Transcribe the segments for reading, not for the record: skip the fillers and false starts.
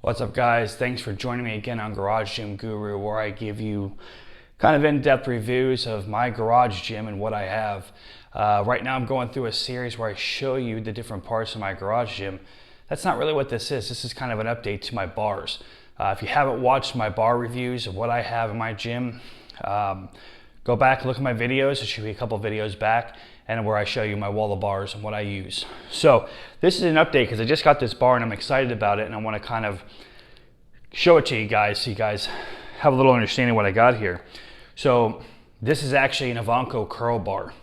What's up, guys? Thanks for joining me again on Garage Gym Guru, where I give you kind of in-depth reviews of my garage gym and what I have. Right now I'm going through a series where I show you the different parts of my garage gym. That's not really what this is. This is kind of an update to my bars. If you haven't watched my bar reviews of what I have in my gym, go back and look at my videos. There should be a couple videos back, and where I show you my wall of bars and what I use. So this is an update because I just got this bar and I'm excited about it, and I want to kind of show it to you guys so you guys have a little understanding of what I got here. So this is actually an Ivanko Curl Bar.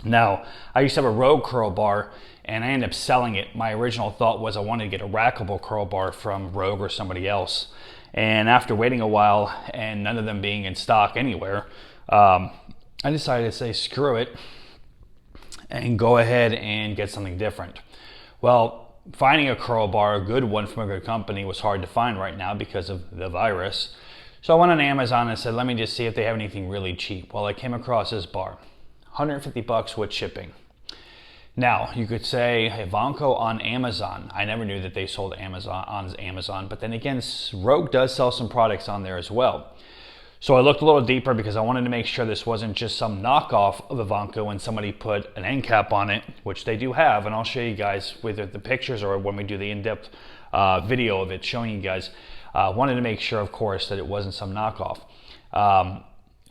Now, I used to have a Rogue Curl Bar and I ended up selling it. My original thought was I wanted to get a rackable curl bar from Rogue or somebody else. And after waiting a while and none of them being in stock anywhere, I decided to say screw it and go ahead and get something different. Well, finding a curl bar, a good one from a good company, was hard to find right now because of the virus. So I went on Amazon and said, let me just see if they have anything really cheap. Well, I came across this bar, 150 bucks with shipping. Now, you could say Ivanko on Amazon. I never knew that they sold on Amazon, but then again, Rogue does sell some products on there as well. So I looked a little deeper because I wanted to make sure this wasn't just some knockoff of Ivanko and somebody put an end cap on it, which they do have, and I'll show you guys with the pictures or when we do the in-depth video of it showing you guys. Wanted to make sure, of course, that it wasn't some knockoff.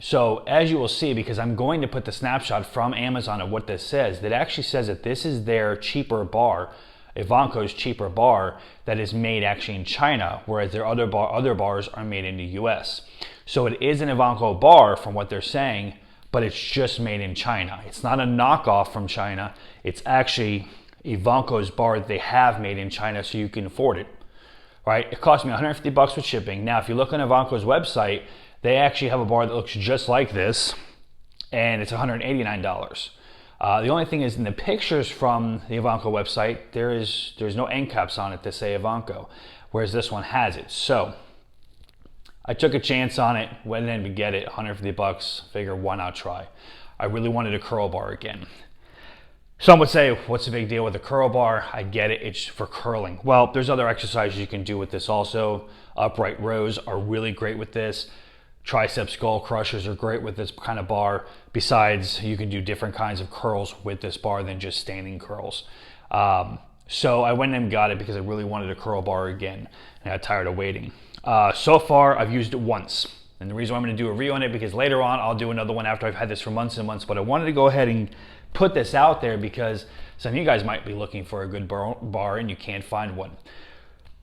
So as you will see, because I'm going to put the snapshot from Amazon of what this says, that actually says that this is their cheaper bar, Ivanko's cheaper bar, that is made actually in China, whereas their other bars are made in the US. So it is an Ivanko bar from what they're saying, but it's just made in China. It's not a knockoff from China. It's actually Ivanko's bar that they have made in China so you can afford it. Right? It cost me 150 bucks with shipping. Now, if you look on Ivanko's website, they actually have a bar that looks just like this, and it's $189. The only thing is, in the pictures from the Ivanko website, there's no end caps on it that say Ivanko, whereas this one has it. So I took a chance on it, went in to get it, 150 bucks, figure why not try. I really wanted a curl bar again. Some would say, what's the big deal with a curl bar? I get it, it's for curling. Well, there's other exercises you can do with this also. Upright rows are really great with this. Tricep skull crushers are great with this kind of bar. Besides, you can do different kinds of curls with this bar than just standing curls. So I went and got it because I really wanted a curl bar again, and I got tired of waiting. So far, I've used it once. And the reason why I'm going to do a review on it, because later on, I'll do another one after I've had this for months and months. But I wanted to go ahead and put this out there because some of you guys might be looking for a good bar and you can't find one.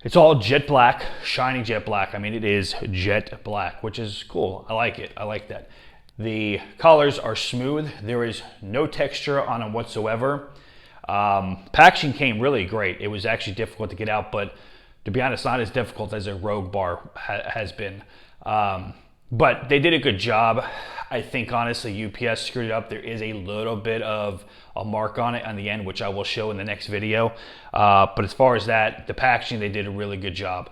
It's all jet black, shiny jet black. I mean, it is jet black, which is cool. I like it. I like that. The collars are smooth. There is no texture on them whatsoever. Packaging came really great. It was actually difficult to get out, but to be honest, not as difficult as a Rogue bar has been. But they did a good job. I think, honestly, UPS screwed it up. There is a little bit of a mark on it on the end, which I will show in the next video. But as far as that, the packaging, they did a really good job.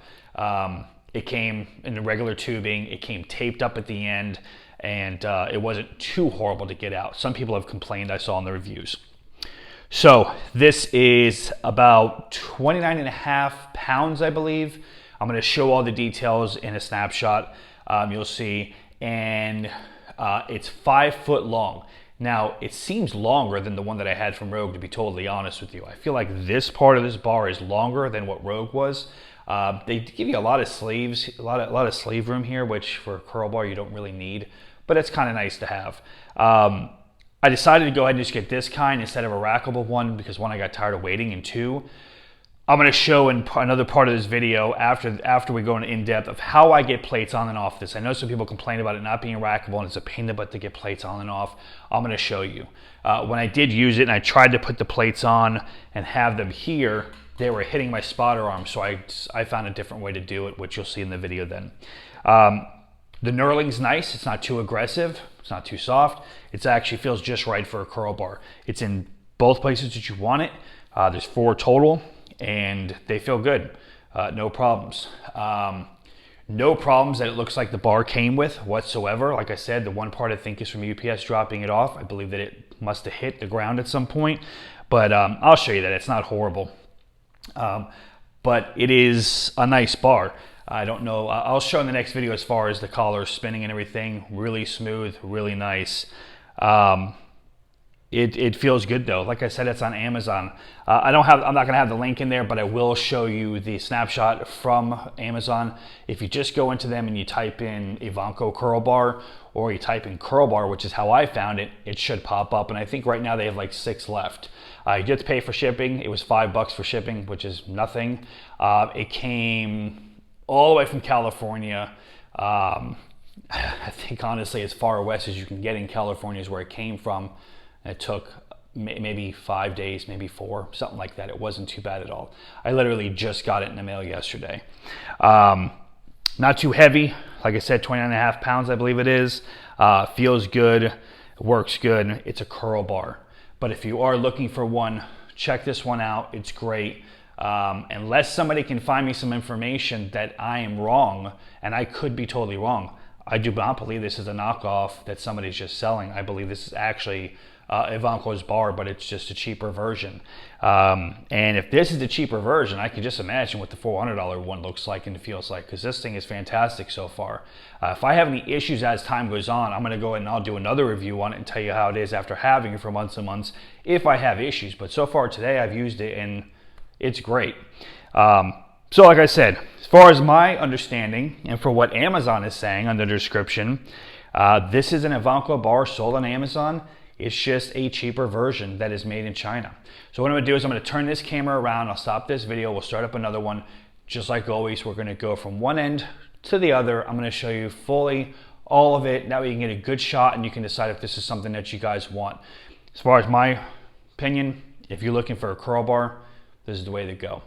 It came in the regular tubing. It came taped up at the end, and it wasn't too horrible to get out. Some people have complained, I saw in the reviews. So this is about 29.5 pounds, I believe. I'm going to show all the details in a snapshot. You'll see, and it's 5 foot long. Now, it seems longer than the one that I had from Rogue, to be totally honest with you. I feel like this part of this bar is longer than what Rogue was. They give you a lot of sleeves, a lot of sleeve room here, which for a curl bar you don't really need, but it's kind of nice to have. I decided to go ahead and just get this kind instead of a rackable one because, one, I got tired of waiting, and two, I'm going to show in another part of this video after we go into in-depth of how I get plates on and off this. I know some people complain about it not being rackable and it's a pain in the butt to get plates on and off. I'm going to show you. When I did use it and I tried to put the plates on and have them here, they were hitting my spotter arm, so I found a different way to do it, which you'll see in the video then. The knurling's nice. It's not too aggressive. It's not too soft. It actually feels just right for a curl bar. It's in both places that you want it. There's 4 total. And they feel good. No problems. No problems that it looks like the bar came with whatsoever. Like I said, the one part I think is from UPS dropping it off. I believe that it must have hit the ground at some point. But I'll show you that. It's not horrible. but it is a nice bar. I don't know, I'll show in the next video as far as the collar spinning and everything. Really smooth, really nice. It feels good though. Like I said, it's on Amazon. I'm not gonna have the link in there, but I will show you the snapshot from Amazon. If you just go into them and you type in Ivanko Curl Bar, or you type in Curl Bar, which is how I found it, it should pop up. And I think right now they have like 6 left. You have to pay for shipping. It was $5 for shipping, which is nothing. It came all the way from California. I think honestly, as far west as you can get in California is where it came from. It took maybe 5 days, maybe 4, something like that. It wasn't too bad at all. I literally just got it in the mail yesterday. Not too heavy. Like I said, 29.5 pounds, I believe it is. Feels good, works good. It's a curl bar. But if you are looking for one, check this one out. It's great. Unless somebody can find me some information that I am wrong, and I could be totally wrong. I do not believe this is a knockoff that somebody's just selling. I believe this is actually Ivanko's bar, but it's just a cheaper version. And if this is the cheaper version, I can just imagine what the $400 one looks like and feels like, because this thing is fantastic so far. If I have any issues as time goes on, I'm going to go ahead and I'll do another review on it and tell you how it is after having it for months and months if I have issues. But so far today I've used it and it's great. So like I said, as far as my understanding and for what Amazon is saying on the description, this is an Ivanko bar sold on Amazon. It's just a cheaper version that is made in China. So what I'm gonna do is I'm gonna turn this camera around. I'll stop this video. We'll start up another one. Just like always, we're gonna go from one end to the other. I'm gonna show you fully all of it. That way you can get a good shot and you can decide if this is something that you guys want. As far as my opinion, if you're looking for a curl bar, this is the way to go.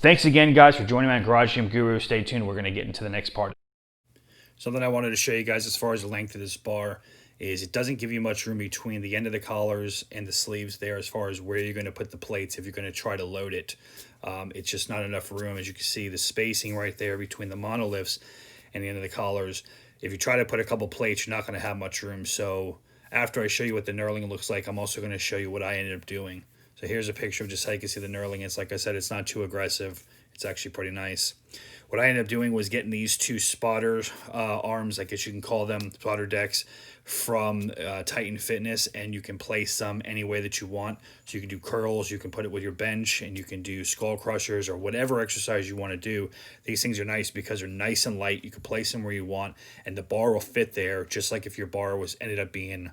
Thanks again, guys, for joining me on Garage Gym Guru. Stay tuned. We're gonna get into the next part. Something I wanted to show you guys as far as the length of this bar is it doesn't give you much room between the end of the collars and the sleeves there as far as where you're going to put the plates if you're going to try to load it. It's just not enough room. As you can see, the spacing right there between the monoliths and the end of the collars. If you try to put a couple plates, you're not going to have much room. So after I show you what the knurling looks like, I'm also going to show you what I ended up doing. So here's a picture of just how you can see the knurling. It's like I said, it's not too aggressive. It's actually pretty nice. What I ended up doing was getting these 2 spotter arms, I guess you can call them, spotter decks, from Titan Fitness, and you can place them any way that you want. So you can do curls, you can put it with your bench, and you can do skull crushers or whatever exercise you want to do. These things are nice because they're nice and light. You can place them where you want, and the bar will fit there, just like if your bar ended up being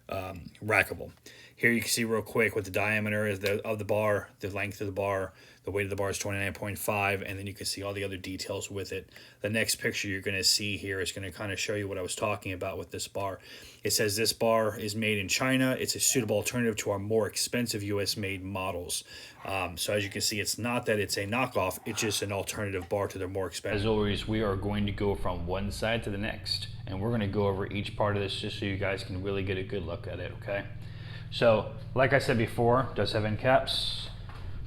rackable. Here you can see real quick what the diameter is of the bar, the length of the bar, the weight of the bar is 29.5, and then you can see all the other details with it. The next picture you're going to see here is going to kind of show you what I was talking about with this bar. It says this bar is made in China. It's a suitable alternative to our more expensive US-made models. So as you can see, it's not that it's a knockoff, it's just an alternative bar to their more expensive. As always, we are going to go from one side to the next, and we're going to go over each part of this just so you guys can really get a good look at it, okay? So, like I said before, it does have end caps.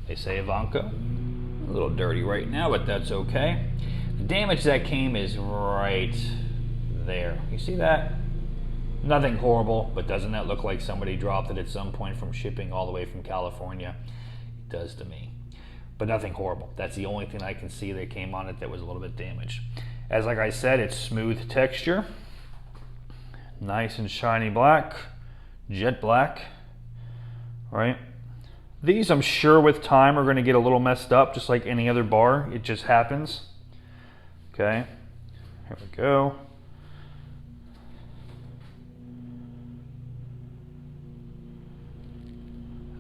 They say Ivanko. A little dirty right now, but that's okay. The damage that came is right there. You see that? Nothing horrible, but doesn't that look like somebody dropped it at some point from shipping all the way from California? It does to me. But nothing horrible. That's the only thing I can see that came on it that was a little bit damaged. As like I said, it's smooth texture. Nice and shiny black. Jet black. Right? These, I'm sure with time, are going to get a little messed up, just like any other bar. It just happens. Okay, here we go.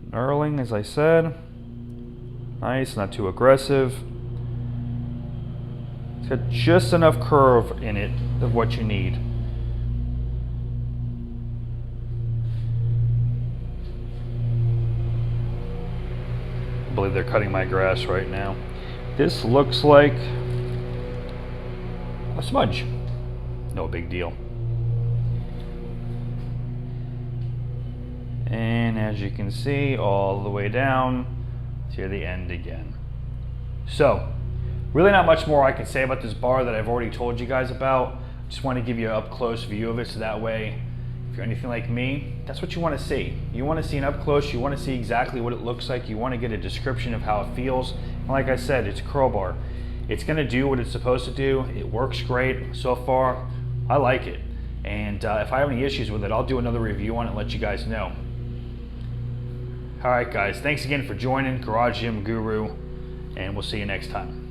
Knurling, as I said. Nice, not too aggressive. It's got just enough curve in it of what you need. I believe they're cutting my grass right now. This looks like a smudge. No big deal. And as you can see, all the way down to the end again. So, really not much more I can say about this bar that I've already told you guys about. Just want to give you an up close view of it so that way if you're anything like me, that's what you want to see. You want to see an up close, you want to see exactly what it looks like, you want to get a description of how it feels. And like I said, it's a curl bar. It's going to do what it's supposed to do. It works great. So far, I like it. And if I have any issues with it, I'll do another review on it and let you guys know. All right, guys, thanks again for joining Garage Gym Guru, and we'll see you next time.